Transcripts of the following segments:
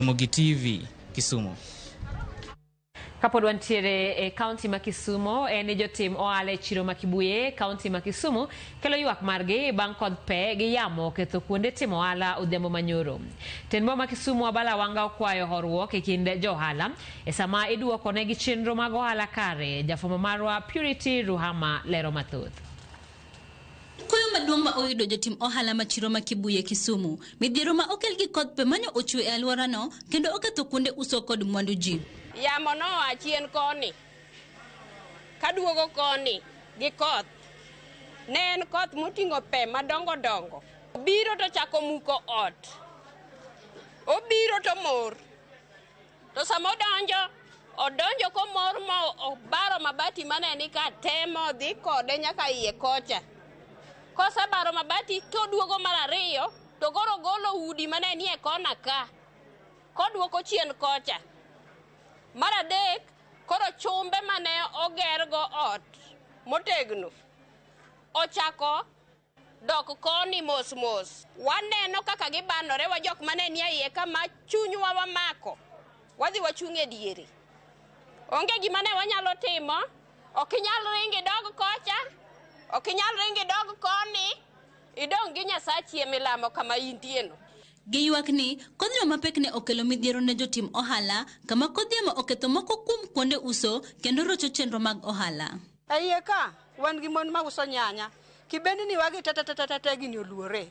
Ramogi TV Kisumu. Kapod wantiere e county ma Kisumu eni jotim ohala e chiro ma Kibuye, county ma Kisumu kelo ywak margi bang' kod pe gi yamo ketho kuonde timo ohala odhiambo manyoro. Tenbo ma Kisumu Abala Wanga okwayo horuok e kind johala e sama iduoko negi chenro mag ohala kare. Jafwambo marwa Purity Ruhama lero mathoth. Kuyo maduong' ma oyudo jotim ohala machiro ma Kibuye Kisumu, midhiero ma okel gi koth pe manyo ochwe e alworano kendo oketho kuonde uso kod mwandu ji. Yamo no achien koni kaduogo koni gi koth ne en koth moting'o pe madongo dongo obiro to chako muko ot, obiro to mor to sama odonjo komor mo obaro mabati mane ni ka temo dhi kode nyaka iye kocha. Kosebaro mabati to duogo mar ariyo to golo udi mane ni e kona ka koduoko chien kocha. Mar adek koro chumbe mane ogergo ot motegno ochako dok koni mos. Waneno kaka gibanore wa jok mane ni iye kama chunywa wamako wadhi wachung' e diere. Onge gima ne wanyalo timo, ok inyal ringi dog kocha, ok inyal ringi dog koni, idong gi Nyasachi e milamo kama intieno. Giywak ni kodhno mapek ne okelo midhiero ne jotim ohala kama kodhiamo oketho moko kuom kuonde uso kendo rocho chenro mag ohala. Iye ka wan gi mon ma uso nyanya kibendi ni wagi tata gini oluore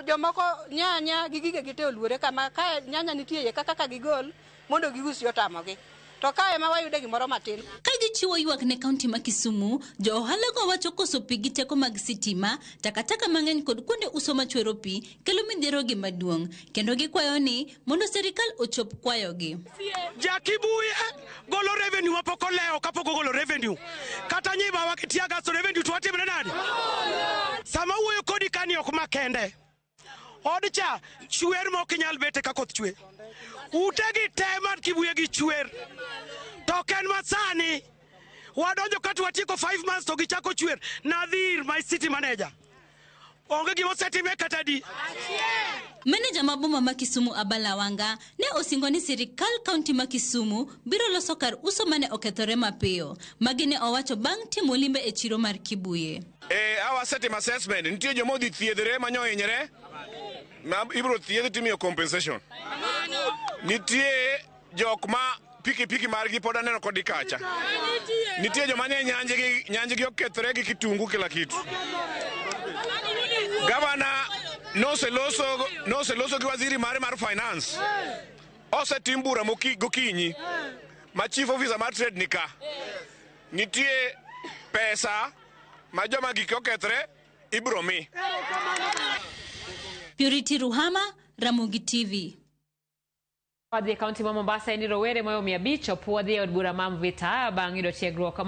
jomoko nyanya gi gige gite oluore kama ka nyanya nitie iye kaka gigol mondo giusi otamogi to kae ma wayude gimoro matin. Ka gichiwo ywak ne kaunti ma Kisumu, jo ohala go wacho koso pi gi teko mag sitima, takataka mang'eny kod kuonde uso machwero pi kelo midhiero gi maduong' kendo gikwayo ni mondo serikal ochop kwayogi. Ja Kibuye golo revenue mapoko leo kapoko golo revenue kata nyiba wakitiaga so revenue to watimne nadi sama wuoyo kodi kani ok makende odcha chwer mo kinyal bete ka koth chwe utegi tema Kibuye gi chwer to ken masani wadonjo katu watiko 5 months to gichako chwer. Nadhir my city manager onge gimo setime kata di. Meneja maboma ma Kisumu Abala Wanga ne osingo ni sirikal kaunti ma Kisumu biro loso kar uso mane okethore mapiyo. Magi ne owacho bang' timo limbe e chiro mar Kibuye. Our setting assessment nitie jomo dhi thiedhre manyo hinyre ma ibro thiedh timiyo compensation. Nitie jok ma piki margi pod aneno kod kacha. Nitie joma ne nyanjigi okethore gi kitungu kila kitu. Gavana no se loso gi waziri mar finance. Ose timbura gokinyi. Ma chief officer mar trade nika. Nitie pesa ma joma gik okethore ibro mi. Purity Ruhama, Ramogi TV. Wadhi kaunti ma Mombasa ni rowere moyo 500 opuodhi od bura ma Mvita bang' yudo tiegruok